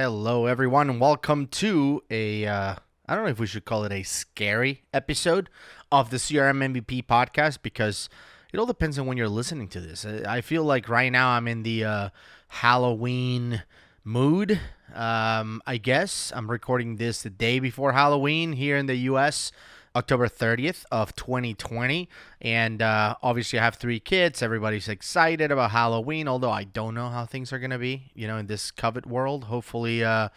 Hello, everyone, and welcome to I don't know if we should call it a scary episode of the CRM MVP podcast because it all depends on when you're listening to this. I feel like right now I'm in the Halloween mood. I guess I'm recording this the day before Halloween here in the U.S., October 30th of 2020. And obviously I have 3 kids. Everybody's excited about Halloween, although I don't know how things are going to be, in this COVID world. Hopefully not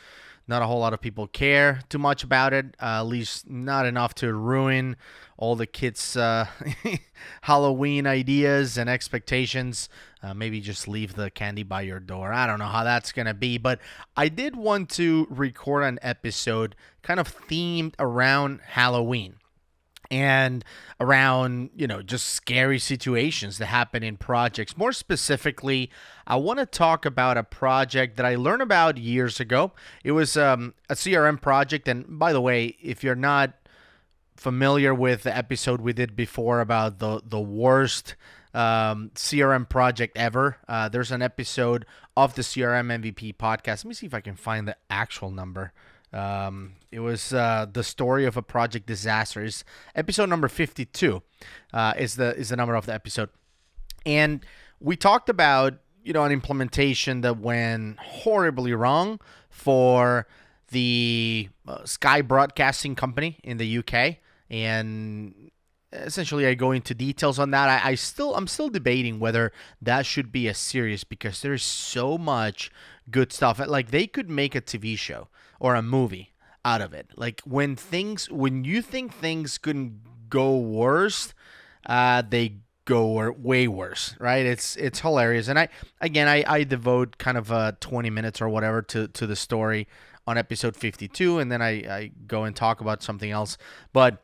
a whole lot of people care too much about it, at least not enough to ruin all the kids' Halloween ideas and expectations. Maybe just leave the candy by your door. I don't know how that's going to be, but I did want to record an episode kind of themed around Halloween and around, just scary situations that happen in projects. More specifically, I want to talk about a project that I learned about years ago. It was a CRM project. And by the way, if you're not familiar with the episode we did before about the worst CRM project ever, there's an episode of the CRM MVP podcast. Let me see if I can find the actual number. It was the story of a project disaster. It's episode number 52 is the number of the episode. And we talked about, an implementation that went horribly wrong for the Sky Broadcasting Company in the UK. And essentially I go into details on that. I'm still debating whether that should be a series because there's so much good stuff. Like, they could make a TV show or a movie out of it. Like, when you think things couldn't go worse, they go way worse, right? It's hilarious. And I devote kind of 20 minutes or whatever to the story on episode 52, and then I go and talk about something else. But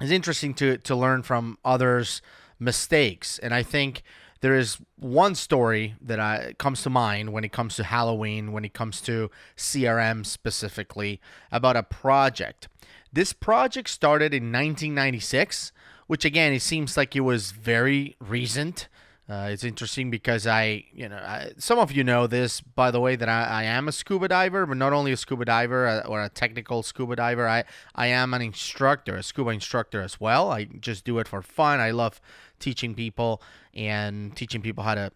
it's interesting to learn from others' mistakes. And I think there is one story that comes to mind when it comes to Halloween, when it comes to CRM specifically, about a project. This project started in 1996, which again, it seems like it was very recent. It's interesting because some of you know this, by the way, that I am a scuba diver, but not only a scuba diver or a technical scuba diver. I am an instructor, a scuba instructor as well. I just do it for fun. I love teaching people, and teaching people how to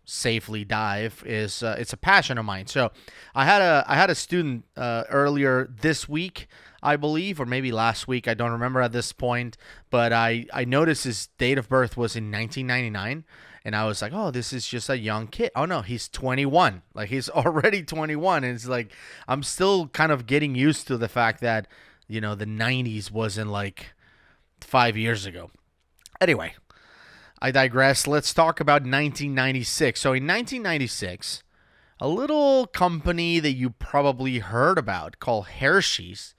safely dive is it's a passion of mine. So I had a student earlier this week, I believe, or maybe last week. I don't remember at this point, but I noticed his date of birth was in 1999. And I was like, oh, this is just a young kid. Oh, no, he's 21. Like, he's already 21. And it's like, I'm still kind of getting used to the fact that, the 90s wasn't like 5 years ago. Anyway, I digress. Let's talk about 1996. So in 1996, a little company that you probably heard about called Hershey's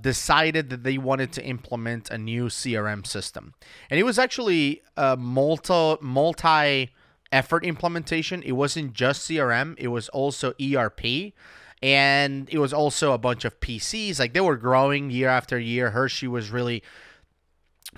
decided that they wanted to implement a new CRM system. And it was actually a multi-effort implementation. It wasn't just CRM. It was also ERP. And it was also a bunch of PCs. Like, they were growing year after year. Hershey was really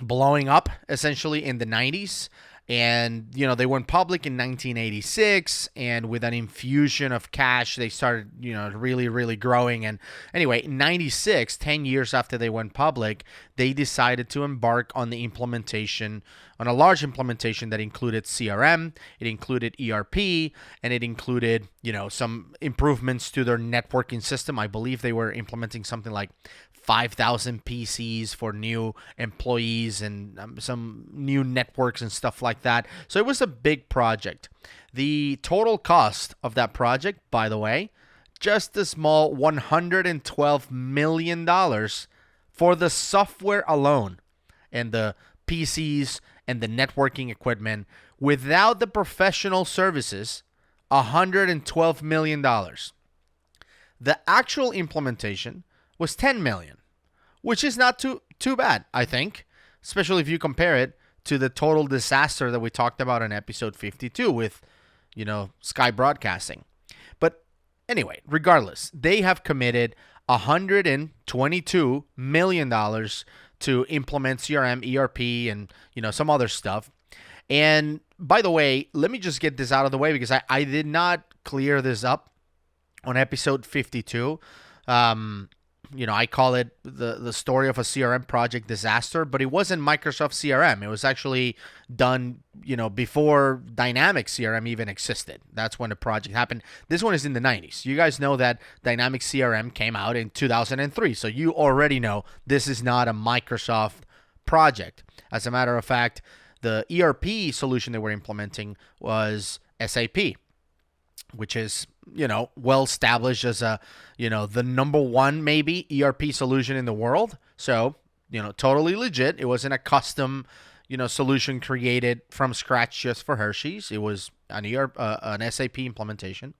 blowing up, essentially, in the 90s. And, they went public in 1986, and with an infusion of cash, they started, really, really growing. And anyway, in 96, 10 years after they went public, they decided to embark on the implementation, on a large implementation that included CRM, it included ERP, and it included, some improvements to their networking system. I believe they were implementing something like 5,000 PCs for new employees and some new networks and stuff like that. So it was a big project. The total cost of that project, by the way, just a small $112 million for the software alone and the PCs and the networking equipment. Without the professional services, $112 million. The actual implementation was $10 million, which is not too bad, I think, especially if you compare it to the total disaster that we talked about in episode 52 with, Sky Broadcasting. But anyway, regardless, they have committed $122 million to implement CRM, ERP, and, some other stuff. And by the way, let me just get this out of the way because I did not clear this up on episode 52. Um, I call it the story of a CRM project disaster, but it wasn't Microsoft CRM. It was actually done, before Dynamics CRM even existed. That's when the project happened. This one is in the 90s. You guys know that Dynamics CRM came out in 2003, so you already know this is not a Microsoft project. As a matter of fact, the ERP solution they were implementing was SAP, which is well established as the number one maybe ERP solution in the world. So totally legit. It wasn't a custom solution created from scratch just for Hershey's. It was an SAP implementation,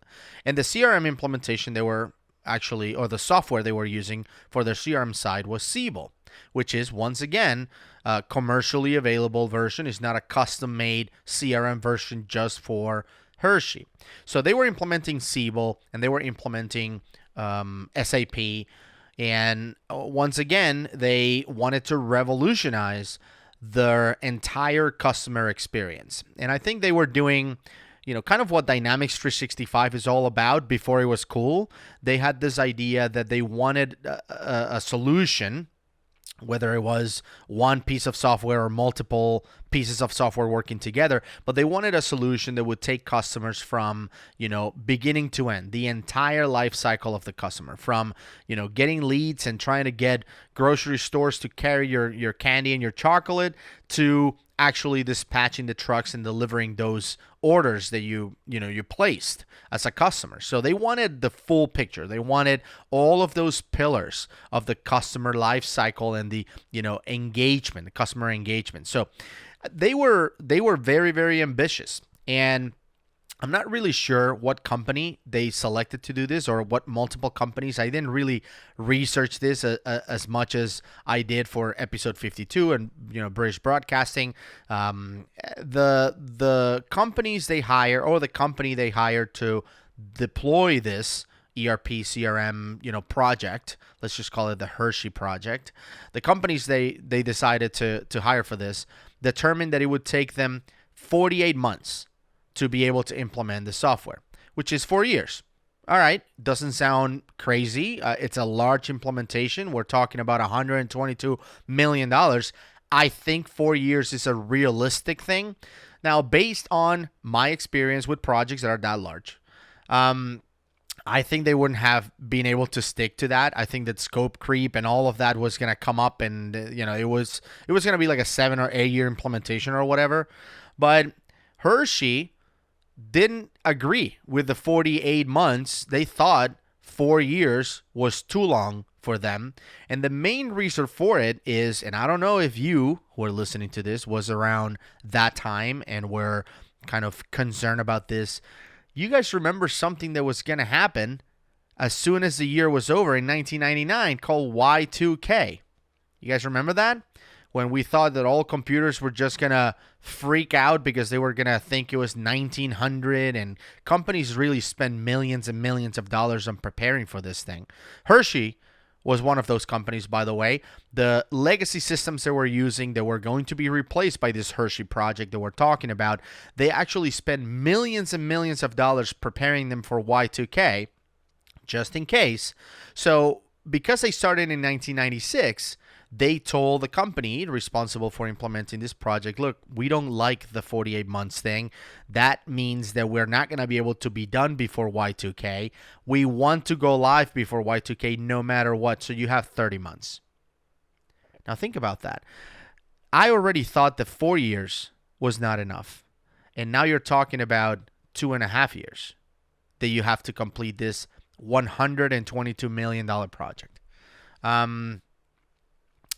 and the CRM implementation they were actually, or the software they were using for their CRM side was Siebel, which is once again a commercially available version. It's not a custom made CRM version just for Hershey. So they were implementing Siebel and they were implementing SAP. And once again, they wanted to revolutionize their entire customer experience. And I think they were doing, kind of what Dynamics 365 is all about before it was cool. They had this idea that they wanted a solution, whether it was one piece of software or multiple pieces of software working together, but they wanted a solution that would take customers from, beginning to end, the entire life cycle of the customer, from, getting leads and trying to get grocery stores to carry your candy and your chocolate to actually dispatching the trucks and delivering those orders that you placed as a customer. So they wanted the full picture. They wanted all of those pillars of the customer life cycle and the engagement, the customer engagement. So they were very, very ambitious. And I'm not really sure what company they selected to do this, or what multiple companies. I didn't really research this as much as I did for episode 52 and British Broadcasting. The companies they hire, or the company they hired to deploy this ERP CRM project, let's just call it the Hershey project. The companies they decided to hire for this determined that it would take them 48 months to be able to implement the software, which is 4 years. All right, doesn't sound crazy. It's a large implementation. We're talking about $122 million. I think 4 years is a realistic thing. Now, based on my experience with projects that are that large, I think they wouldn't have been able to stick to that. I think that scope creep and all of that was going to come up, and it was going to be like a 7 or 8 year implementation or whatever. But Hershey didn't agree with the 48 months. They thought 4 years was too long for them. And the main reason for it is, and I don't know if you who are listening to this was around that time and were kind of concerned about this. You guys remember something that was going to happen as soon as the year was over in 1999 called Y2K. You guys remember that? When we thought that all computers were just going to freak out because they were going to think it was 1900, and companies really spend millions and millions of dollars on preparing for this thing. Hershey was one of those companies, by the way. The legacy systems they were using that were going to be replaced by this Hershey project that we're talking about, they actually spent millions and millions of dollars preparing them for Y2K, just in case. So because they started in 1996, they told the company responsible for implementing this project, look, we don't like the 48 months thing. That means that we're not going to be able to be done before Y2K. We want to go live before Y2K no matter what, so you have 30 months. Now think about that. I already thought that 4 years was not enough. And now you're talking about 2.5 years that you have to complete this $122 million project.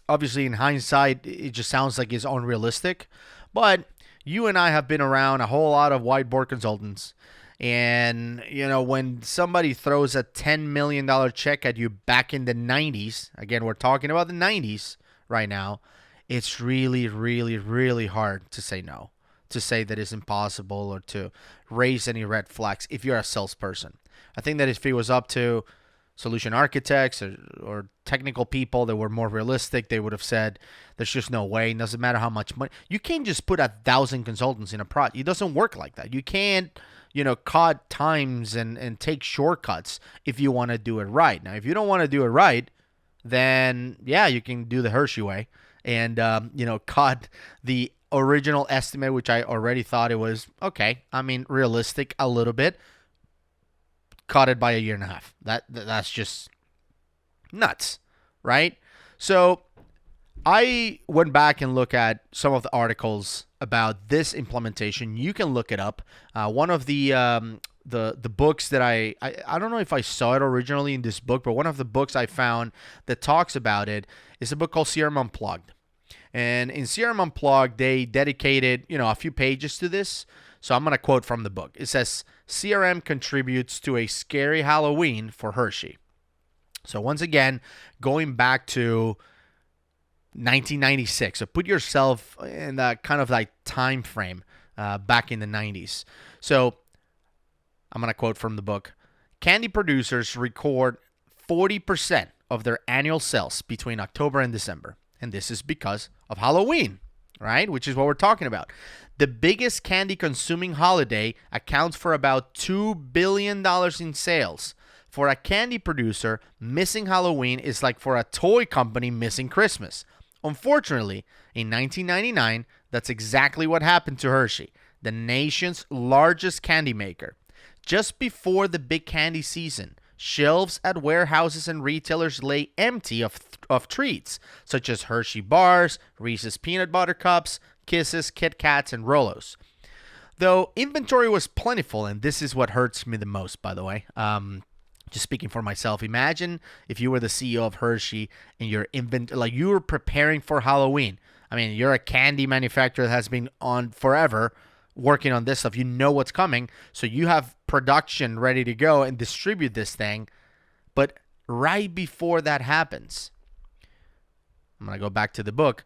Obviously, in hindsight, it just sounds like it's unrealistic. But you and I have been around a whole lot of whiteboard consultants. And, when somebody throws a $10 million check at you back in the 90s, again, we're talking about the 90s right now, it's really, really, really hard to say no, to say that it's impossible, or to raise any red flags if you're a salesperson. I think that if it was up to solution architects or technical people that were more realistic, they would have said, there's just no way. It doesn't matter how much money. You can't just put 1,000 consultants in a project. It doesn't work like that. You can't, cut times and take shortcuts if you want to do it right. Now, if you don't want to do it right, then yeah, you can do the Hershey way and cut the original estimate, which I already thought it was okay. I mean, realistic a little bit. Cut it by a year and a half. That's just nuts, right? So I went back and looked at some of the articles about this implementation. You can look it up. One of the books that I don't know if I saw it originally in this book, but one of the books I found that talks about it is a book called CRM Unplugged. And in CRM Unplugged, they dedicated, a few pages to this. So I'm going to quote from the book. It says, CRM contributes to a scary Halloween for Hershey. So once again, going back to 1996. So put yourself in that kind of like time frame back in the 90s. So I'm going to quote from the book. Candy producers record 40% of their annual sales between October and December. And this is because of Halloween, right? Which is what we're talking about. The biggest candy consuming holiday accounts for about $2 billion in sales. For a candy producer, missing Halloween is like for a toy company missing Christmas. Unfortunately, in 1999, that's exactly what happened to Hershey, the nation's largest candy maker. Just before the big candy season, shelves at warehouses and retailers lay empty of treats, such as Hershey bars, Reese's peanut butter cups, Kisses, Kit Kats, and Rolos. Though inventory was plentiful, and this is what hurts me the most, by the way. Just speaking for myself, imagine if you were the CEO of Hershey and you were preparing for Halloween. I mean, you're a candy manufacturer that has been on forever working on this stuff. You know what's coming, so you have production ready to go and distribute this thing. But right before that happens, I'm going to go back to the book.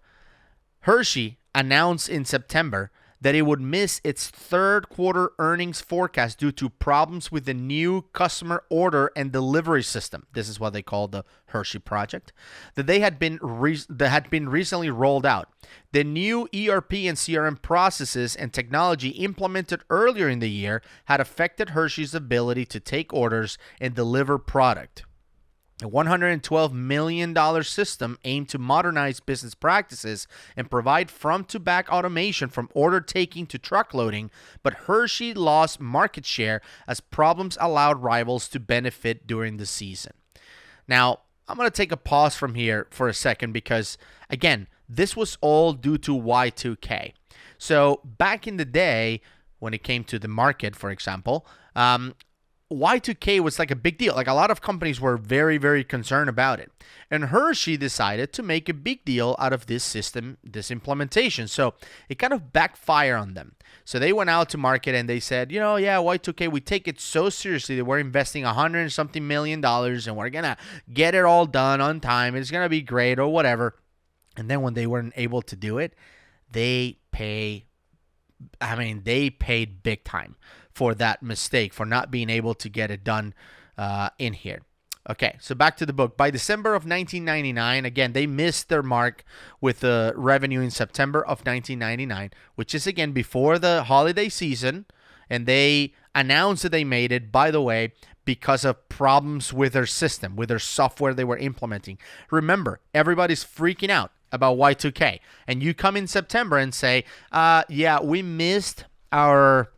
Hershey announced in September that it would miss its third quarter earnings forecast due to problems with the new customer order and delivery system. This is what they call the Hershey project that had been recently rolled out. The new ERP and CRM processes and technology implemented earlier in the year had affected Hershey's ability to take orders and deliver product. A $112 million system aimed to modernize business practices and provide front-to-back automation from order taking to truck loading, but Hershey lost market share as problems allowed rivals to benefit during the season. Now, I'm going to take a pause from here for a second because, again, this was all due to Y2K. So back in the day, when it came to the market, for example, Y2K was like a big deal. Like a lot of companies were very, very concerned about it. And Hershey decided to make a big deal out of this system, this implementation. So it kind of backfired on them. So they went out to market and they said, Y2K, we take it so seriously that we're investing $100 and something million and we're going to get it all done on time. It's going to be great or whatever. And then when they weren't able to do it, they paid big time for that mistake, for not being able to get it done in here. Okay, so back to the book. By December of 1999, again, they missed their mark with the revenue in September of 1999, which is, again, before the holiday season. And they announced that they made it, by the way, because of problems with their system, with their software they were implementing. Remember, everybody's freaking out about Y2K. And you come in September and say, we missed our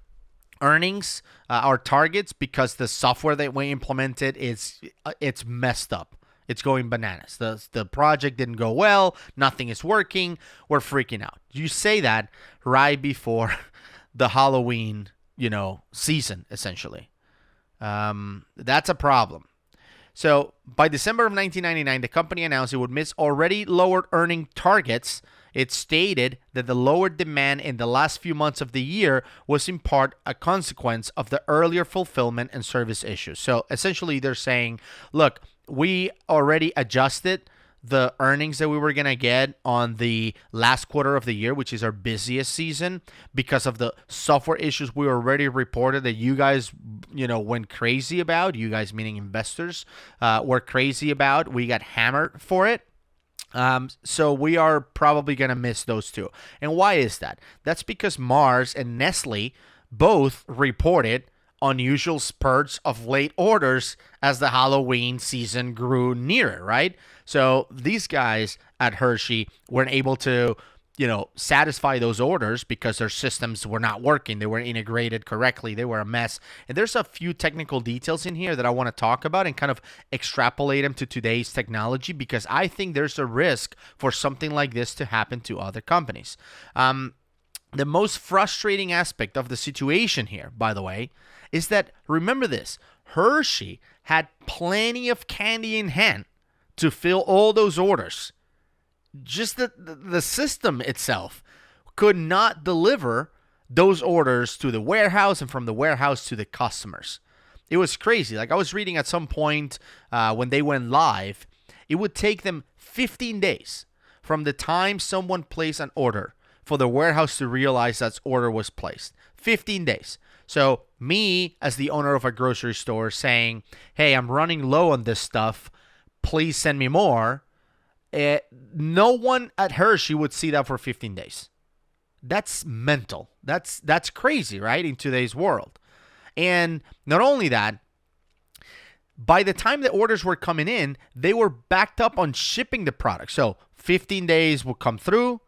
earnings, our targets, because the software that we implemented it's messed up. It's going bananas. The project didn't go well. Nothing is working. We're freaking out. You say that right before the Halloween, season, essentially. That's a problem. So by December of 1999, the company announced it would miss already lowered earning targets. It stated that the lower demand in the last few months of the year was in part a consequence of the earlier fulfillment and service issues. So essentially they're saying, look, we already adjusted the earnings that we were going to get on the last quarter of the year, which is our busiest season, because of the software issues we already reported that you guys, went crazy about. You guys, meaning investors, were crazy about. We got hammered for it. So we are probably going to miss those two. And why is that? That's because Mars and Nestle both reported unusual spurts of late orders as the Halloween season grew nearer, right? So these guys at Hershey weren't able to, satisfy those orders because their systems were not working. They weren't integrated correctly. They were a mess. And there's a few technical details in here that I want to talk about and kind of extrapolate them to today's technology, because I think there's a risk for something like this to happen to other companies. The most frustrating aspect of the situation here, by the way, is that, remember this, Hershey had plenty of candy in hand to fill all those orders. Just the system itself could not deliver those orders to the warehouse and from the warehouse to the customers. It was crazy. Like, I was reading at some point when they went live, it would take them 15 days from the time someone placed an order for the warehouse to realize that order was placed. 15 days. So me, as the owner of a grocery store, saying, hey, I'm running low on this stuff, please send me more. No one at Hershey would see that for 15 days. That's mental. That's crazy, right? In today's world. And not only that, by the time the orders were coming in, they were backed up on shipping the product. So 15 days would come through,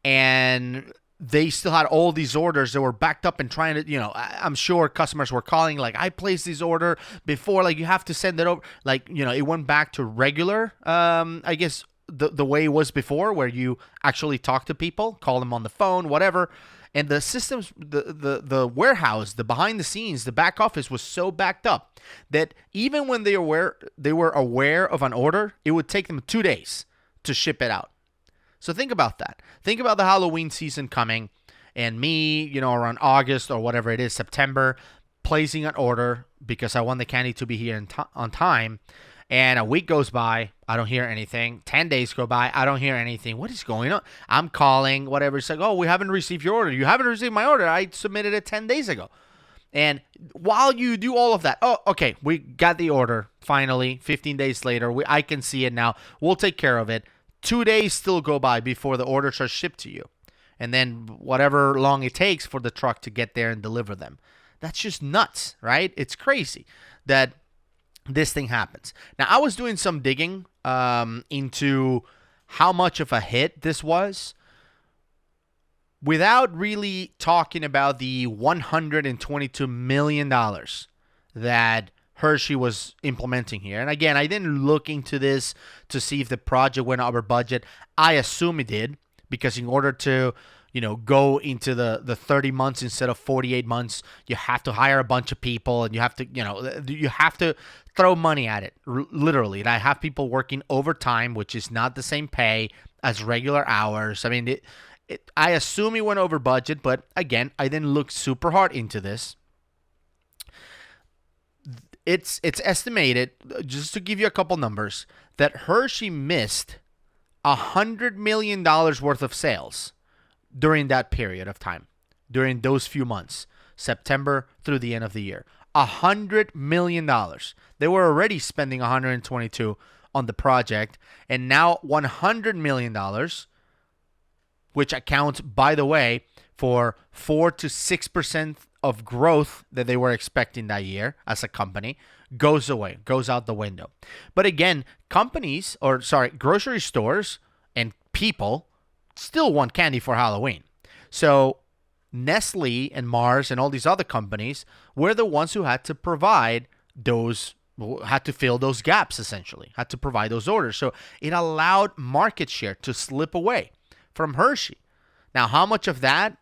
and they still had all these orders that were backed up and trying to, I'm sure customers were calling, like, I placed this order before, like, you have to send it over. Like, it went back to regular, I guess, the way it was before, where you actually talk to people, call them on the phone, whatever. And the systems, the warehouse, the behind the scenes, the back office was so backed up that even when they were aware of an order, it would take them 2 days to ship it out. So think about that. Think about the Halloween season coming, and me, around August or whatever it is, September, placing an order because I want the candy to be here on time. And a week goes by, I don't hear anything. 10 days go by, I don't hear anything. What is going on? I'm calling, whatever. It's like, oh, we haven't received your order. You haven't received my order. I submitted it 10 days ago. And while you do all of that, oh, okay, we got the order finally. 15 days later, I can see it now. We'll take care of it. 2 days still go by before the orders are shipped to you. And then whatever long it takes for the truck to get there and deliver them. That's just nuts, right? It's crazy that this thing happens. Now, I was doing some digging into how much of a hit this was without really talking about the $122 million that Hershey was implementing here. And again, I didn't look into this to see if the project went over budget. I assume it did, because in order to go into the 30 months instead of 48 months, you have to hire a bunch of people, and you have to throw money at it, literally. And I have people working overtime, which is not the same pay as regular hours. I mean, I assume it went over budget, but again, I didn't look super hard into this. It's estimated, just to give you a couple numbers, that Hershey missed $100 million worth of sales during that period of time, during those few months, September through the end of the year. $100 million. They were already spending $122 on the project, and now $100 million, which accounts, by the way, for 4 to 6% of growth that they were expecting that year as a company, goes away, goes out the window. But again, grocery stores and people still want candy for Halloween. So Nestle and Mars and all these other companies were the ones who had to provide those, had to fill those gaps, essentially, had to provide those orders. So it allowed market share to slip away from Hershey. Now, how much of that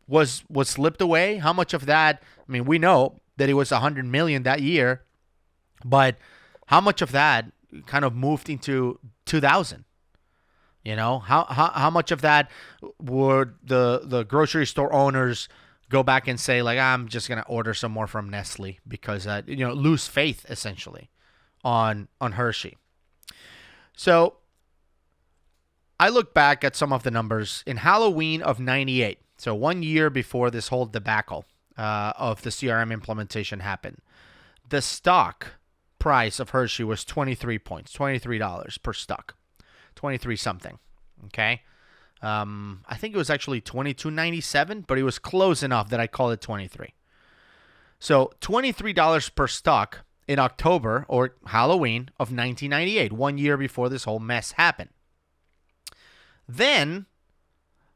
was slipped away? How much of that, I mean, we know that it was $100 million that year, but how much of that kind of moved into 2000? How much of that would the grocery store owners go back and say, like, I'm just going to order some more from Nestle because, lose faith, essentially, on Hershey. So I look back at some of the numbers in Halloween of 98. So 1 year before this whole debacle of the CRM implementation happened, the stock price of Hershey was 23 points, $23 per stock, 23 something. Okay. I think it was actually $22.97, but it was close enough that I call it 23. So $23 per stock in October or Halloween of 1998, 1 year before this whole mess happened. Then,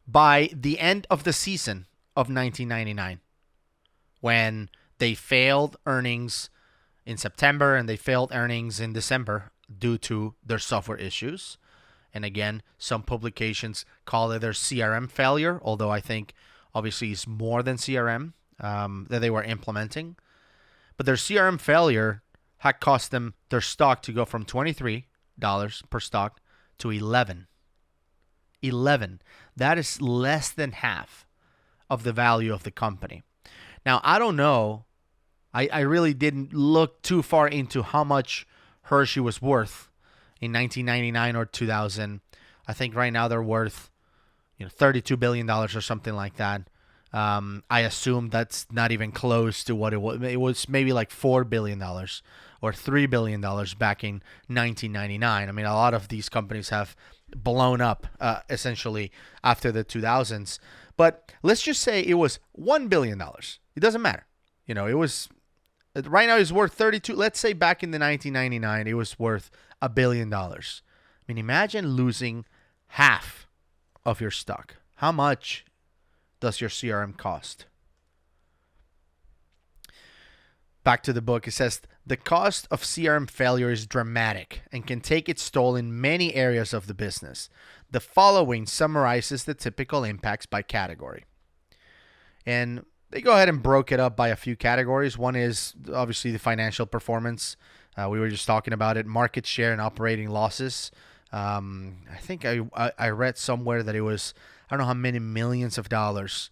by the end of the season of 1999, when they failed earnings in September and they failed earnings in December due to their software issues. And again, some publications call it their CRM failure, although I think obviously it's more than CRM that they were implementing. But their CRM failure had cost them their stock to go from $23 per stock to 11. 11. That is less than half of the value of the company. Now, I don't know. I really didn't look too far into how much Hershey was worth in 1999 or 2000. I think right now they're worth $32 billion or something like that. I assume that's not even close to what it was. It was maybe like $4 billion or $3 billion back in 1999. I mean, a lot of these companies have blown up essentially after the 2000s. But let's just say it was $1 billion. It doesn't matter. It was right now it's worth 32. Let's say back in the 1999, it was worth $1 billion. I mean, imagine losing half of your stock. How much does your CRM cost? Back to the book, it says the cost of CRM failure is dramatic and can take its toll in many areas of the business. The following summarizes the typical impacts by category. And they go ahead and broke it up by a few categories. One is obviously the financial performance. We were just talking about it. Market share and operating losses. I think I read somewhere that it was, I don't know how many millions of dollars.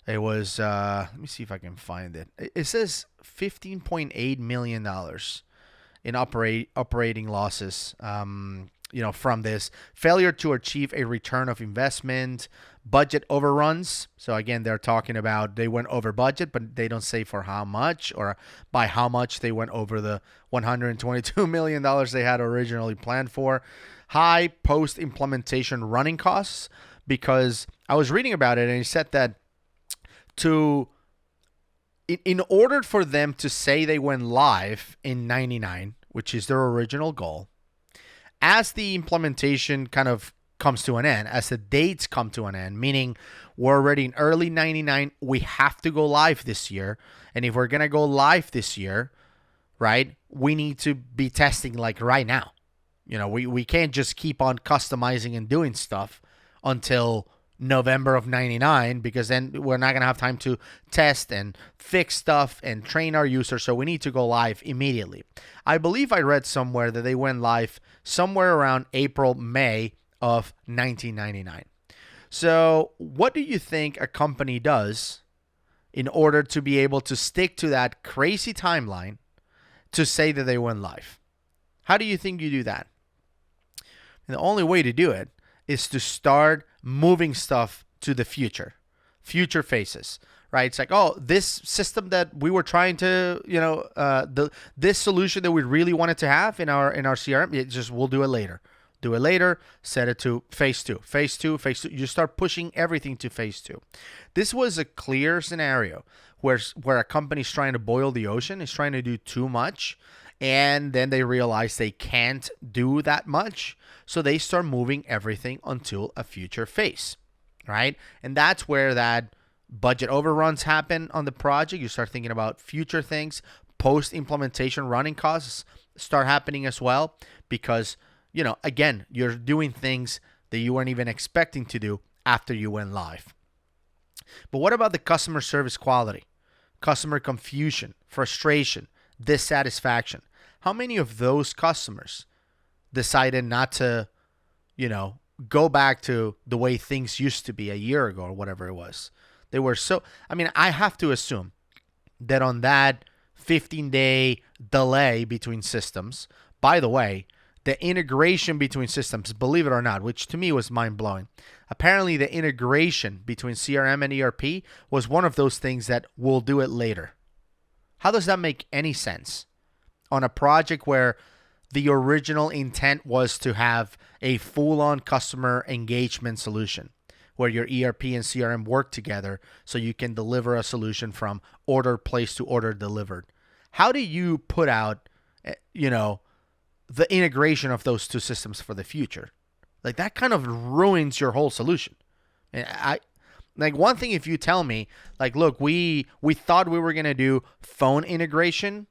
It was, let me see if I can find it. It says $15.8 million in operating losses, from this. Failure to achieve a return of investment, budget overruns. So again, they're talking about they went over budget, but they don't say for how much or by how much they went over the $122 million they had originally planned for. High post-implementation running costs, because I was reading about it and it said that in order for them to say they went live in 99, which is their original goal, as the implementation kind of comes to an end, as the dates come to an end, meaning we're already in early 99, we have to go live this year. And if we're going to go live this year, right, we need to be testing like right now. We can't just keep on customizing and doing stuff until November of 99, because then we're not going to have time to test and fix stuff and train our users. So we need to go live immediately. I believe I read somewhere that they went live somewhere around April, May of 1999. So what do you think a company does in order to be able to stick to that crazy timeline to say that they went live? How do you think you do that? And the only way to do it is to start moving stuff to the future phases, right? It's like, oh, this system that we were trying to, this solution that we really wanted to have in our CRM, we'll do it later. Set it to phase two. You start pushing everything to phase two. This was a clear scenario where a company's trying to boil the ocean, is trying to do too much, and then they realize they can't do that much. So they start moving everything until a future phase, right? And that's where that budget overruns happen on the project. You start thinking about future things. Post-implementation running costs start happening as well because, again, you're doing things that you weren't even expecting to do after you went live. But what about the customer service quality? Customer confusion, frustration, dissatisfaction. How many of those customers decided not to, go back to the way things used to be a year ago or whatever it was? They were I have to assume that on that 15-day delay between systems, by the way, the integration between systems, believe it or not, which to me was mind-blowing. Apparently, the integration between CRM and ERP was one of those things that we'll do it later. How does that make any sense on a project where the original intent was to have a full-on customer engagement solution? where your ERP and CRM work together so you can deliver a solution from order placed to order delivered. How do you put out, the integration of those two systems for the future? Like, that kind of ruins your whole solution. And one thing, if you tell me, like, look, we thought we were going to do phone integration,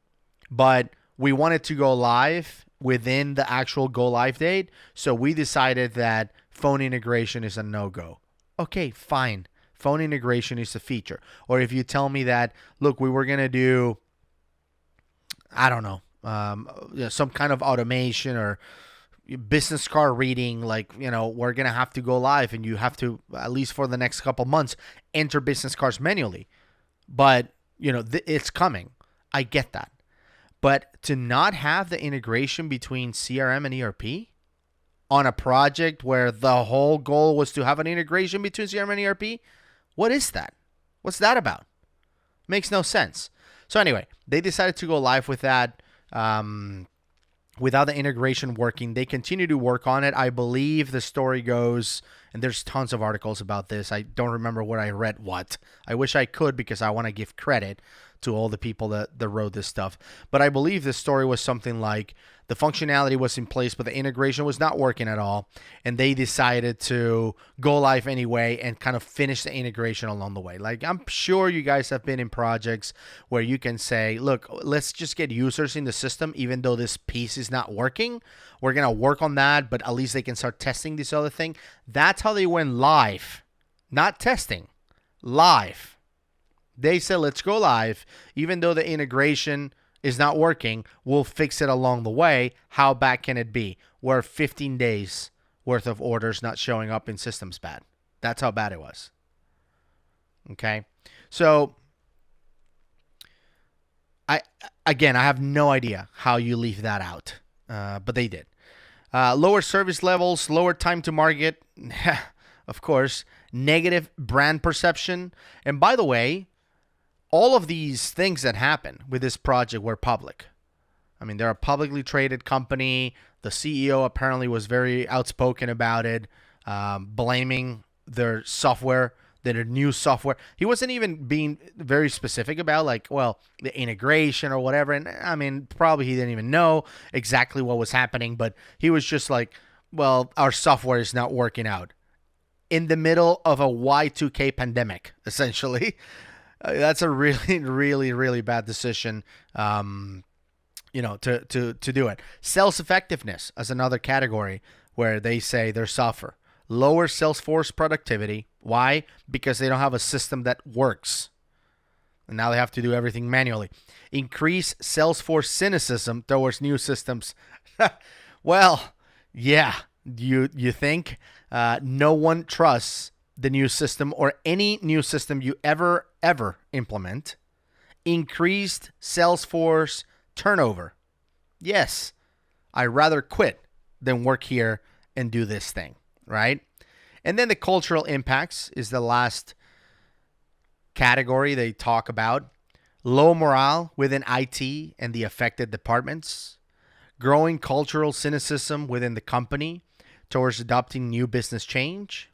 but we wanted to go live within the actual go live date. So we decided that phone integration is a no-go. Okay, fine. Phone integration is a feature. Or if you tell me that, look, we were going to do, I don't know, some kind of automation or business card reading, like, we're going to have to go live and you have to, at least for the next couple months, enter business cards manually. But, it's coming. I get that. But to not have the integration between CRM and ERP on a project where the whole goal was to have an integration between CRM and ERP, what is that? What's that about? Makes no sense. So anyway, they decided to go live with that. Without the integration working. They continue to work on it. I believe the story goes, and there's tons of articles about this. I don't remember what I read what. I wish I could, because I want to give credit to all the people that wrote this stuff. But I believe the story was something like the functionality was in place, but the integration was not working at all. And they decided to go live anyway and kind of finish the integration along the way. Like, I'm sure you guys have been in projects where you can say, look, let's just get users in the system, even though this piece is not working. We're going to work on that, but at least they can start testing this other thing. That's how they went live. Not testing. Live. They said, let's go live. Even though the integration is not working, we'll fix it along the way. How bad can it be? We're 15 days worth of orders not showing up in systems bad. That's how bad it was. Okay. So I have no idea how you leave that out. But they did. Lower service levels, lower time to market. Of course, negative brand perception. And by the way, all of these things that happened with this project were public. I mean, they're a publicly traded company. The CEO apparently was very outspoken about it, blaming their software, their new software. He wasn't even being very specific about, like, well, the integration or whatever. And I mean, probably he didn't even know exactly what was happening, but he was just like, well, our software is not working out. In the middle of a Y2K pandemic, essentially. That's a really, really, really bad decision, to do it. Sales effectiveness as another category where they say they suffer. Lower sales force productivity. Why? Because they don't have a system that works. And now they have to do everything manually. Increase sales force cynicism towards new systems. Well, yeah, you think no one trusts the new system or any new system you ever implement. Increased Salesforce turnover. Yes, I'd rather quit than work here and do this thing, right? And then the cultural impacts is the last category they talk about. Low morale within IT and the affected departments. Growing cultural cynicism within the company towards adopting new business change.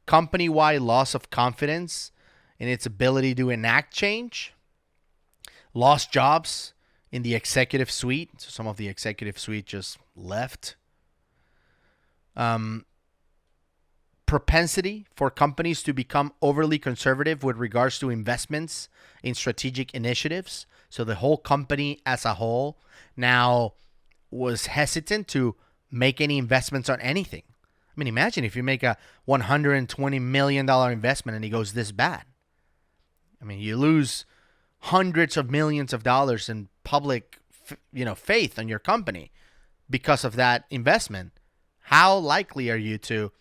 Company-wide loss of confidence in its ability to enact change. Lost jobs in the executive suite. So some of the executive suite just left. Propensity for companies to become overly conservative with regards to investments in strategic initiatives. So the whole company as a whole now was hesitant to make any investments on anything. I mean, imagine if you make a $120 million investment and it goes this bad. I mean, you lose hundreds of millions of dollars in public, faith on your company because of that investment. How likely are you to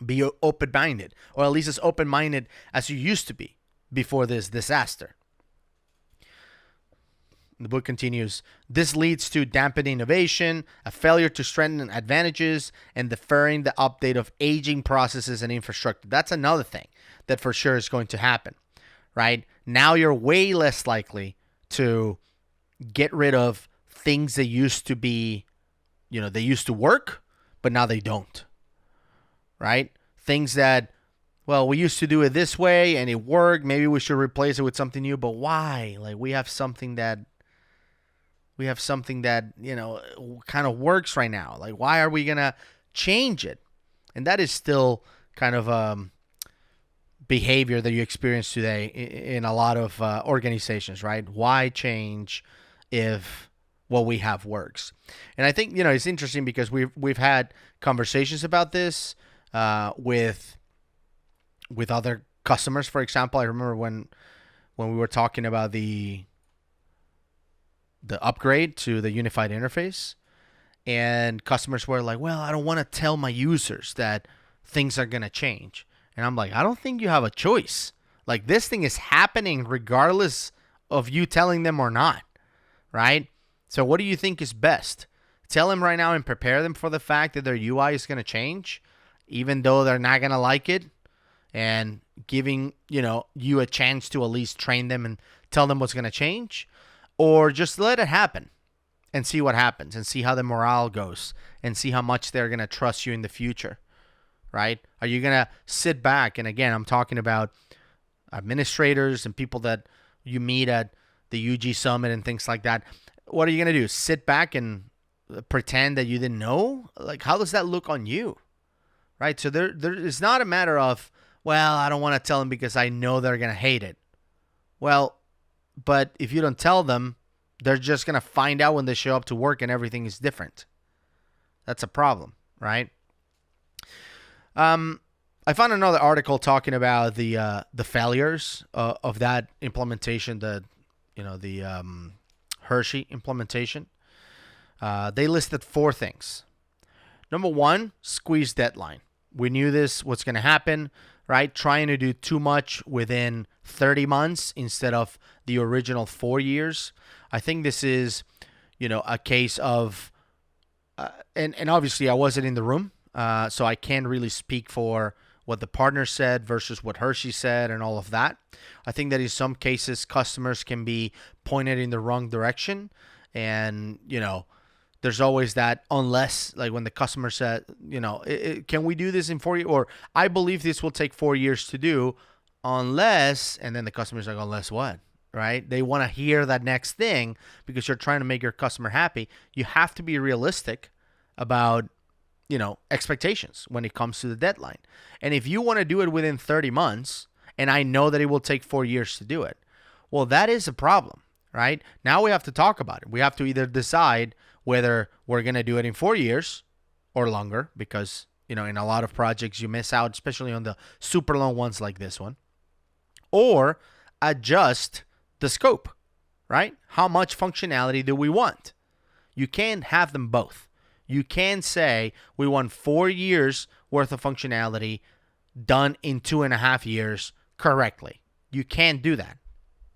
be open-minded, or at least as open-minded as you used to be before this disaster? The book continues, this leads to dampened innovation, a failure to strengthen advantages, and deferring the update of aging processes and infrastructure. That's another thing that for sure is going to happen, right? Now you're way less likely to get rid of things that used to be, they used to work, but now they don't, right? Things that well, we used to do it this way and it worked. Maybe we should replace it with something new. But why? Like we have something that kind of works right now. Like, why are we gonna change it? And that is still kind of behavior that you experience today in a lot of organizations, right? Why change if what we have works? And I think it's interesting because we've had conversations about this with other customers. For example, I remember when we were talking about the upgrade to the unified interface, and customers were like, well, I don't want to tell my users that things are going to change. And I'm like, I don't think you have a choice. Like, this thing is happening regardless of you telling them or not, right? So what do you think is best? Tell them right now and prepare them for the fact that their UI is going to change, even though they're not going to like it, and giving you a chance to at least train them and tell them what's going to change, or just let it happen and see what happens and see how the morale goes and see how much they're going to trust you in the future, right? Are you going to sit back? And again, I'm talking about administrators and people that you meet at the UG Summit and things like that. What are you going to do? Sit back and pretend that you didn't know? Like, how does that look on you, right? So there is not a matter of, well, I don't want to tell them because I know they're going to hate it. Well, but if you don't tell them, they're just going to find out when they show up to work and everything is different. That's a problem, right? I found another article talking about the failures of that implementation, the Hershey implementation. They listed 4 things. Number 1, squeeze deadline. We knew this was going to happen, right? Trying to do too much within 30 months instead of the original 4 years. I think this is, a case of, and obviously I wasn't in the room, so I can't really speak for what the partner said versus what Hershey said and all of that. I think that in some cases, customers can be pointed in the wrong direction, and, there's always that unless, like when the customer said, can we do this in 4 years? Or I believe this will take 4 years to do unless, and then the customer's like, unless what, right? They want to hear that next thing because you're trying to make your customer happy. You have to be realistic about, expectations when it comes to the deadline. And if you want to do it within 30 months, and I know that it will take 4 years to do it, well, that is a problem, right? Now we have to talk about it. We have to either decide whether we're going to do it in 4 years or longer, because, in a lot of projects you miss out, especially on the super long ones like this one, or adjust the scope, right? How much functionality do we want? You can't have them both. You can say we want 4 years worth of functionality done in 2.5 years correctly. You can't do that,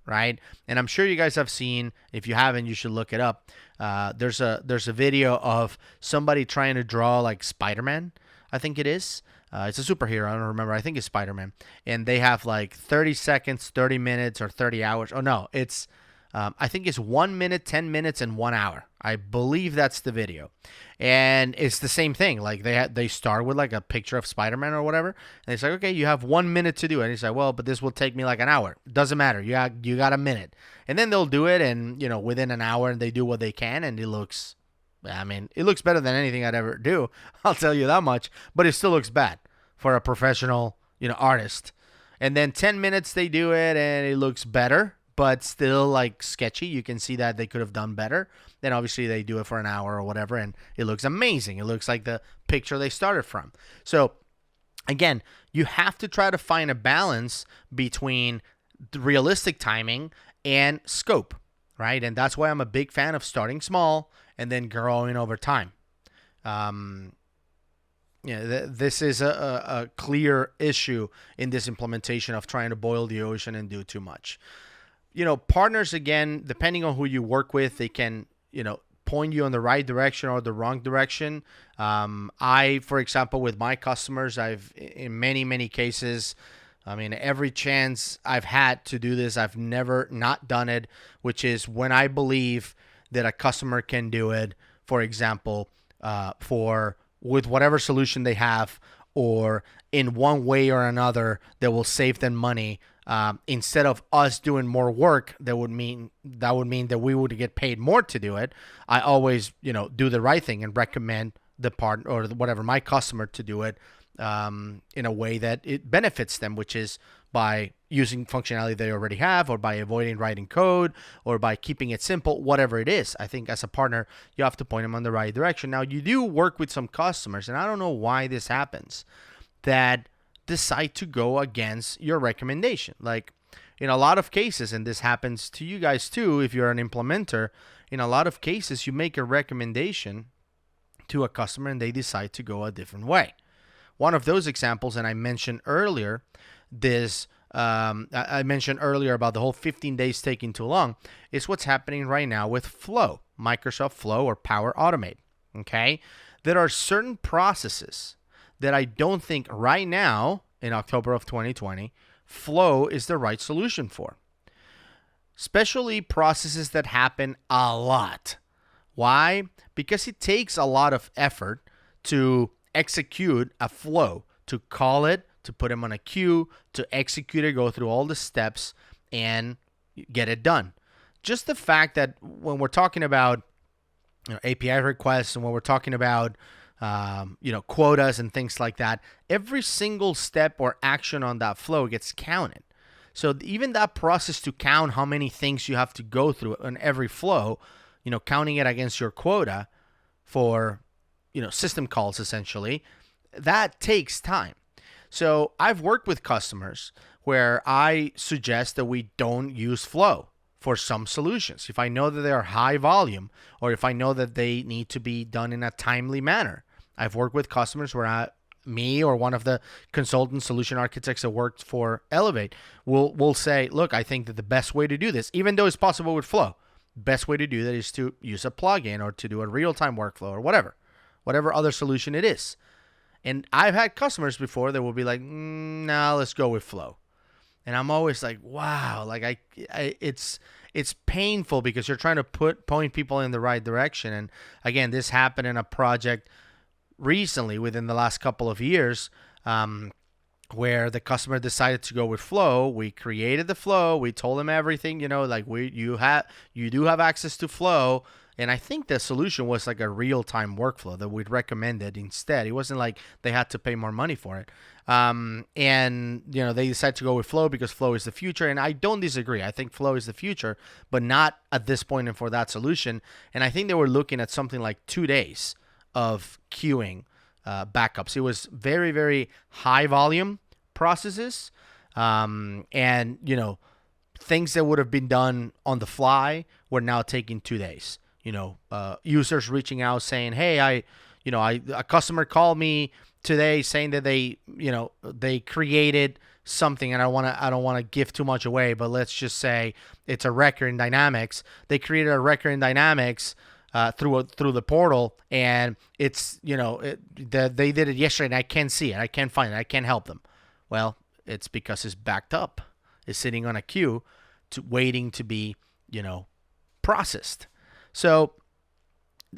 right? And I'm sure you guys have seen. If you haven't, you should look it up. There's a video of somebody trying to draw like Spider-Man, I think it is. It's a superhero. I don't remember. I think it's Spider-Man. And they have like 30 seconds, 30 minutes, or 30 hours. Oh, no. It's I think it's 1 minute, 10 minutes, and 1 hour. I believe that's the video. And it's the same thing. Like they start with like a picture of Spider-Man or whatever. And it's like, okay, you have 1 minute to do it. And he's like, well, but this will take me like an hour. Doesn't matter. You got a minute. And then they'll do it. And, within an hour, and they do what they can. And it looks better than anything I'd ever do. I'll tell you that much. But it still looks bad for a professional, artist. And then 10 minutes they do it and it looks better, but still like sketchy. You can see that they could have done better. Then obviously they do it for an hour or whatever, and it looks amazing. It looks like the picture they started from. So again, you have to try to find a balance between the realistic timing and scope, right? And that's why I'm a big fan of starting small and then growing over time. This is a clear issue in this implementation of trying to boil the ocean and do too much. Partners, again, depending on who you work with, they can, point you in the right direction or the wrong direction. For example, with my customers, I've, in many, many cases, every chance I've had to do this, I've never not done it, which is when I believe that a customer can do it, for example, with whatever solution they have, or in one way or another that will save them money. Instead of us doing more work, that would mean that we would get paid more to do it. I always, do the right thing and recommend the partner or whatever my customer to do it in a way that it benefits them, which is by using functionality they already have, or by avoiding writing code, or by keeping it simple, whatever it is. I think as a partner, you have to point them on the right direction. Now, you do work with some customers, and I don't know why this happens, that decide to go against your recommendation. Like in a lot of cases, and this happens to you guys too, if you're an implementer, in a lot of cases, you make a recommendation to a customer and they decide to go a different way. One of those examples, and I mentioned earlier, I mentioned earlier about the whole 15 days taking too long, is what's happening right now with Flow, Microsoft Flow or Power Automate. Okay, there are certain processes that I don't think right now in October of 2020, Flow is the right solution for. Especially processes that happen a lot. Why? Because it takes a lot of effort to execute a flow, to call it, to put them on a queue, to execute it, go through all the steps, and get it done. Just the fact that when we're talking about API requests and when we're talking about quotas and things like that, every single step or action on that flow gets counted. So even that process to count how many things you have to go through on every flow, counting it against your quota for, system calls essentially, that takes time. So I've worked with customers where I suggest that we don't use Flow for some solutions. If I know that they are high volume, or if I know that they need to be done in a timely manner. I've worked with customers where me or one of the consultant solution architects that worked for Elevate will say, look, I think that the best way to do this, even though it's possible with Flow, best way to do that is to use a plugin or to do a real-time workflow or whatever other solution it is. And I've had customers before that will be like, nah, let's go with Flow. And I'm always like, wow, like it's painful because you're trying to point people in the right direction. And again, this happened in a project recently within the last couple of years where the customer decided to go with Flow. We created the Flow. We told them everything, like you do have access to Flow. And I think the solution was like a real-time workflow that we'd recommended instead. It wasn't like they had to pay more money for it. And, they decided to go with Flow because Flow is the future. And I don't disagree. I think Flow is the future, but not at this point and for that solution. And I think they were looking at something like 2 days of queuing backups. It was very, very high volume processes. And, things that would have been done on the fly were now taking 2 days. Users reaching out saying, hey, a customer called me today saying that they created something, and I don't want to give too much away, but let's just say it's a record in Dynamics. They created a record in Dynamics through the portal, and it's they did it yesterday, and I can't see it, I can't find it, I can't help them. Well, it's because it's backed up, it's sitting on a queue, waiting to be processed. So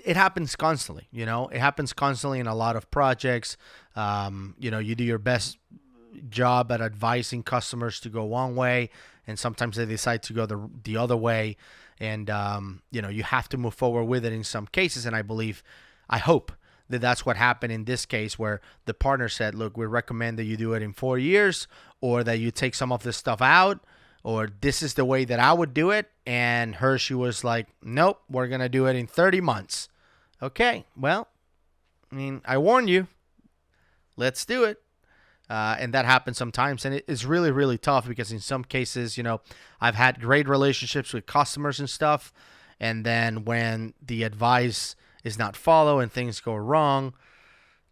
it happens constantly, it happens constantly in a lot of projects. You do your best job at advising customers to go one way, and sometimes they decide to go the other way. And, you have to move forward with it in some cases. And I hope that that's what happened in this case, where the partner said, look, we recommend that you do it in 4 years, or that you take some of this stuff out, or this is the way that I would do it. And Hershey was like, nope, we're going to do it in 30 months. Okay, well, I warned you. Let's do it. And that happens sometimes. And it's really, really tough because in some cases, I've had great relationships with customers and stuff. And then when the advice is not followed and things go wrong,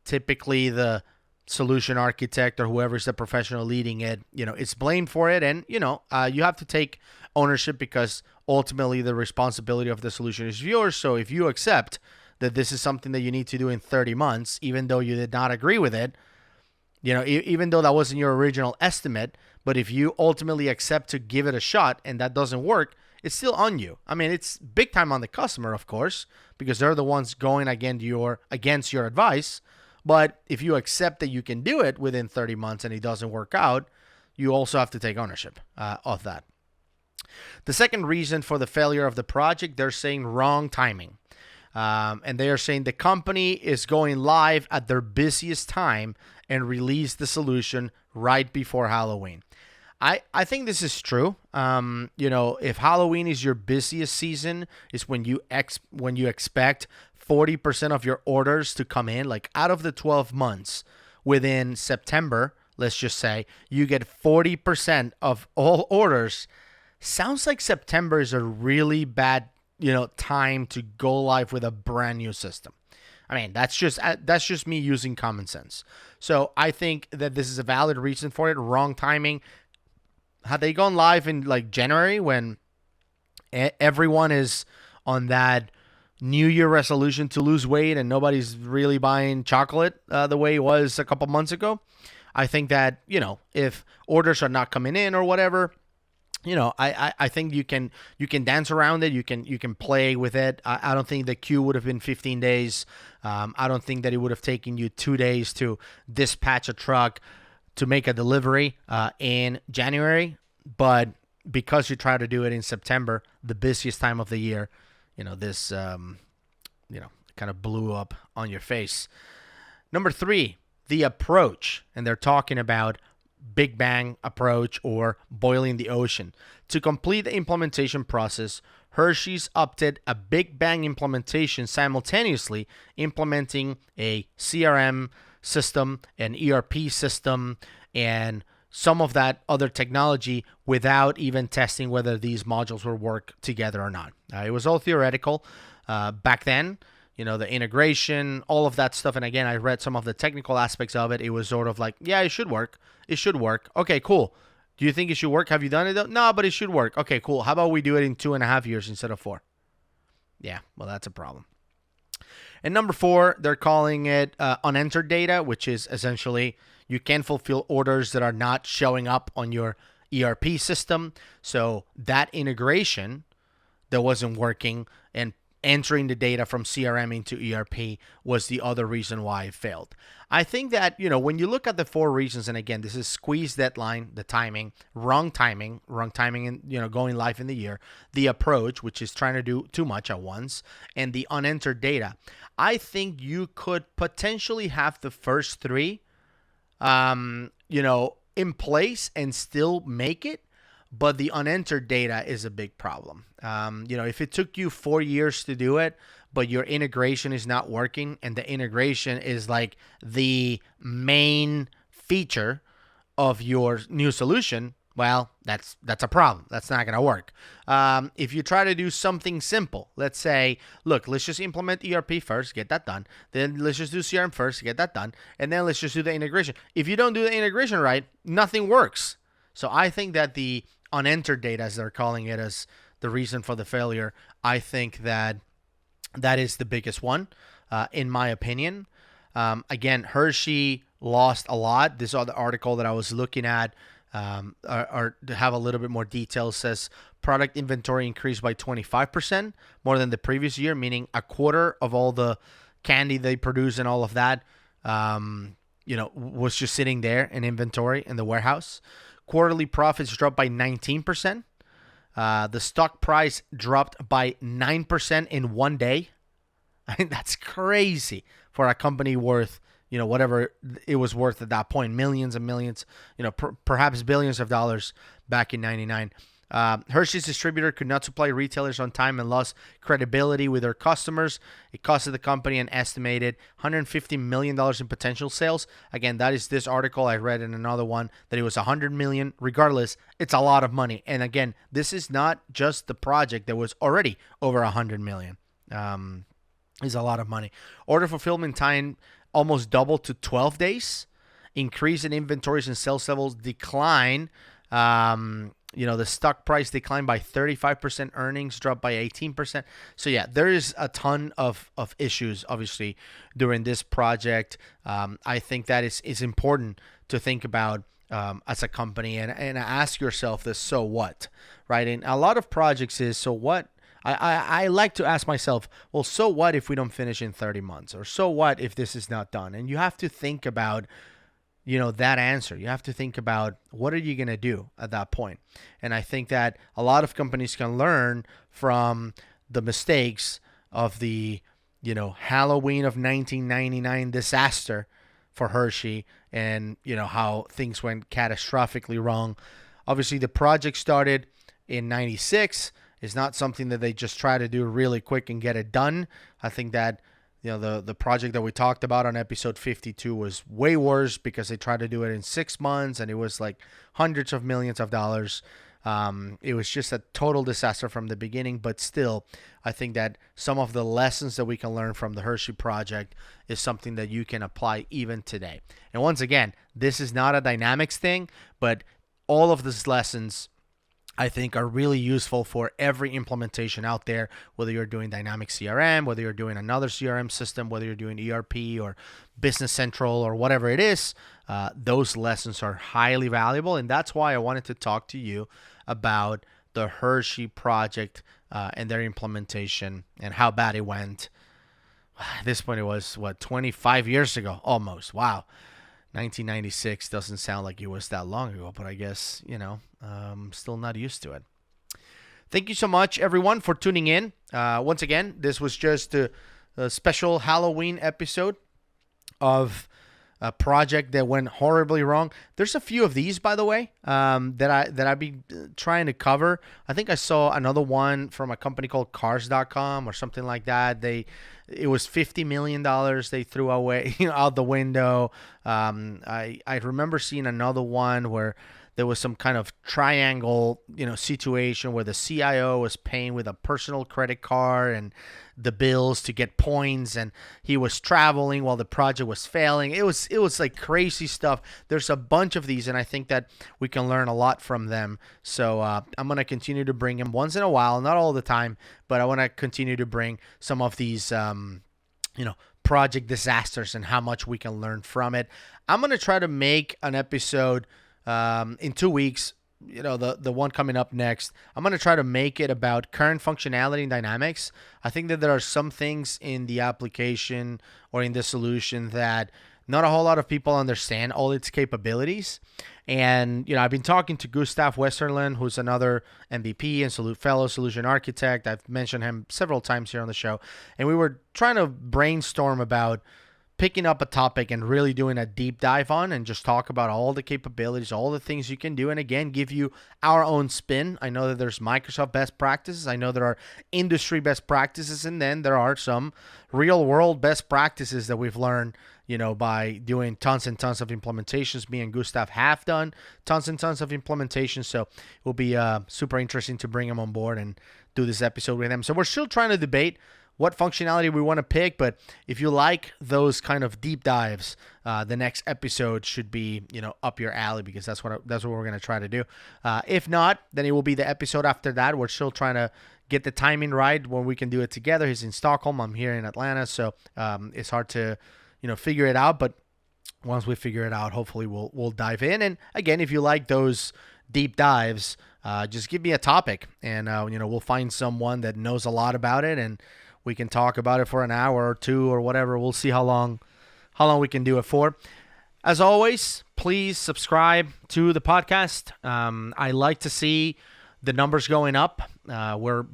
typically the solution architect or whoever's the professional leading it, it's blamed for it. And, you have to take ownership because ultimately the responsibility of the solution is yours. So if you accept that this is something that you need to do in 30 months, even though you did not agree with it, even though that wasn't your original estimate, but if you ultimately accept to give it a shot and that doesn't work, it's still on you. It's big time on the customer, of course, because they're the ones going against your advice. But if you accept that you can do it within 30 months and it doesn't work out, you also have to take ownership of that. The second reason for the failure of the project, they're saying wrong timing. And they are saying the company is going live at their busiest time and release the solution right before Halloween. I think this is true. If Halloween is your busiest season, is when you expect 40% of your orders to come in, like out of the 12 months within September, let's just say you get 40% of all orders. Sounds like September is a really bad, time to go live with a brand new system. I mean, that's just me using common sense. So I think that this is a valid reason for it. Wrong timing. Had they gone live in like January when everyone is on that New Year resolution to lose weight and nobody's really buying chocolate the way it was a couple months ago, I think that, if orders are not coming in or whatever, I think you can dance around it. You can play with it. I don't think the queue would have been 15 days. I don't think that it would have taken you 2 days to dispatch a truck to make a delivery in January. But because you try to do it in September, the busiest time of the year, this kind of blew up on your face. Number 3, the approach, and they're talking about Big Bang approach or boiling the ocean. To complete the implementation process, Hershey's opted a Big Bang implementation, simultaneously implementing a CRM system, an ERP system, and some of that other technology without even testing whether these modules will work together or not. It was all theoretical back then. The integration, all of that stuff. And again, I read some of the technical aspects of it. It was sort of like, yeah, it should work. It should work. Okay, cool. Do you think it should work? Have you done it though? No, but it should work. Okay, cool. How about we do it in 2.5 years instead of 4? Yeah, well, that's a problem. And number 4, they're calling it unentered data, which is essentially you can fulfill orders that are not showing up on your ERP system. So that integration that wasn't working and entering the data from CRM into ERP was the other reason why it failed. I think that, when you look at the 4 reasons, and again, this is squeeze deadline, the timing, wrong timing, and, going live in the year, the approach, which is trying to do too much at once, and the unentered data. I think you could potentially have the first 3, in place and still make it. But the unentered data is a big problem. If it took you 4 years to do it, but your integration is not working, and the integration is like the main feature of your new solution, well, that's a problem. That's not going to work. If you try to do something simple, let's say, look, let's just implement ERP first, get that done. Then let's just do CRM first, get that done. And then let's just do the integration. If you don't do the integration right, nothing works. So I think that the unentered data, as they're calling it, as the reason for the failure, I think that is the biggest one, in my opinion. Again, Hershey lost a lot. This other article that I was looking at, or to have a little bit more detail, says product inventory increased by 25% more than the previous year, meaning a quarter of all the candy they produce and all of that, was just sitting there in inventory in the warehouse. Quarterly profits dropped by 19%. The stock price dropped by 9% in 1 day. I think that's crazy for a company worth, whatever it was worth at that point, millions and millions, perhaps billions of dollars back in 99. Hershey's distributor could not supply retailers on time and lost credibility with their customers. It costed the company an estimated $150 million in potential sales. Again, that is this article. I read in another one that it was $100 million. Regardless, it's a lot of money. And again, this is not just the project that was already over $100 million. Is a lot of money. Order fulfillment time almost doubled to 12 days. Increase in inventories and sales levels decline. The stock price declined by 35%, earnings dropped by 18%. So yeah, there is a ton of issues, obviously, during this project. I think that is important to think about as a company and ask yourself this, so what, right? And a lot of projects is, so what I like to ask myself, well, so what if we don't finish in 30 months? Or so what if this is not done? And you have to think about, that answer. You have to think about what are you going to do at that point? And I think that a lot of companies can learn from the mistakes of the, Halloween of 1999 disaster for Hershey, and, how things went catastrophically wrong. Obviously, the project started in 96. It's not something that they just try to do really quick and get it done. I think that the project that we talked about on episode 52 was way worse because they tried to do it in 6 months, and it was like hundreds of millions of dollars. It was just a total disaster from the beginning, but still, I think that some of the lessons that we can learn from the Hershey project is something that you can apply even today. And once again, this is not a Dynamics thing, but all of these lessons I think are really useful for every implementation out there, whether you're doing Dynamics CRM, whether you're doing another CRM system, whether you're doing ERP or Business Central or whatever it is. Those lessons are highly valuable, and that's why I wanted to talk to you about the Hershey project and their implementation and how bad it went. At this point, it was, 25 years ago almost. Wow. 1996 doesn't sound like it was that long ago, but I guess, still not used to it. Thank you so much, everyone, for tuning in. Once again, this was just a special Halloween episode of a project that went horribly wrong. There's a few of these, by the way, that I've been trying to cover. I think I saw another one from a company called Cars.com or something like that. It was $50 million they threw away, out the window. I remember seeing another one where there was some kind of triangle, situation where the CIO was paying with a personal credit card and the bills to get points, and he was traveling while the project was failing. It was like crazy stuff. There's a bunch of these, and I think that we can learn a lot from them. So I'm going to continue to bring them once in a while, not all the time, but I want to continue to bring some of these, project disasters and how much we can learn from it. I'm going to try to make an episode in 2 weeks, the one coming up next. I'm going to try to make it about current functionality in Dynamics. I think that there are some things in the application or in the solution that not a whole lot of people understand all its capabilities. And, I've been talking to Gustav Westerlund, who's another MVP and fellow solution architect. I've mentioned him several times here on the show. And we were trying to brainstorm about picking up a topic and really doing a deep dive on and just talk about all the capabilities, all the things you can do, and again, give you our own spin. I know that there's Microsoft best practices. I know there are industry best practices, and then there are some real world best practices that we've learned, by doing tons and tons of implementations. Me and Gustav have done tons and tons of implementations, so it will be super interesting to bring him on board and do this episode with him. So we're still trying to debate what functionality we want to pick, but if you like those kind of deep dives, the next episode should be, up your alley, because that's what we're going to try to do. If not, then it will be the episode after that. We're still trying to get the timing right when we can do it together. He's in Stockholm, I'm here in Atlanta, so it's hard to, figure it out. But once we figure it out, hopefully we'll dive in. And again, if you like those deep dives, just give me a topic, and we'll find someone that knows a lot about it, and we can talk about it for an hour or two or whatever. We'll see how long we can do it for. As always, please subscribe to the podcast. I like to see the numbers going up. We're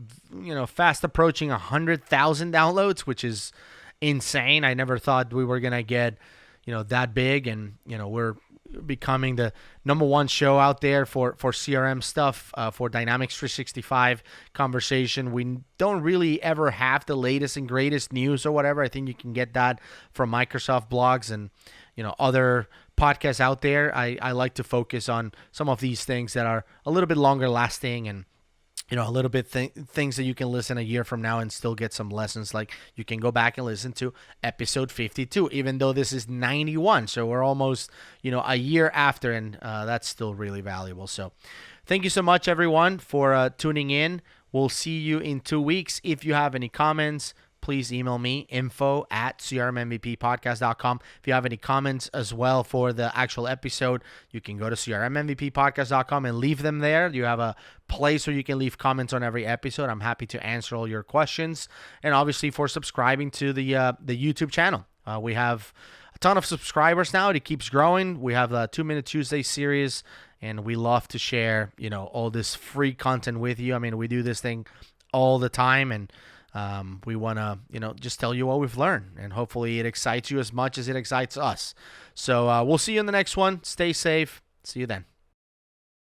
fast approaching 100,000 downloads, which is insane. I never thought we were gonna get that big, and we're becoming the number one show out there for CRM stuff, for Dynamics 365 conversation. We don't really ever have the latest and greatest news or whatever. I think you can get that from Microsoft blogs and other podcasts out there. I like to focus on some of these things that are a little bit longer lasting, and a little bit things that you can listen a year from now and still get some lessons. Like you can go back and listen to episode 52, even though this is 91. So we're almost, a year after, and that's still really valuable. So thank you so much, everyone, for tuning in. We'll see you in 2 weeks. If you have any comments, please email me, info@crmmvppodcast.com. If you have any comments as well for the actual episode, you can go to crmmvppodcast.com and leave them there. You have a place where you can leave comments on every episode. I'm happy to answer all your questions. And obviously for subscribing to the YouTube channel. We have a ton of subscribers now. It keeps growing. We have the 2-Minute Tuesday series, and we love to share, all this free content with you. I mean, we do this thing all the time, and we want to, just tell you what we've learned, and hopefully it excites you as much as it excites us. So we'll see you in the next one. Stay safe. See you then.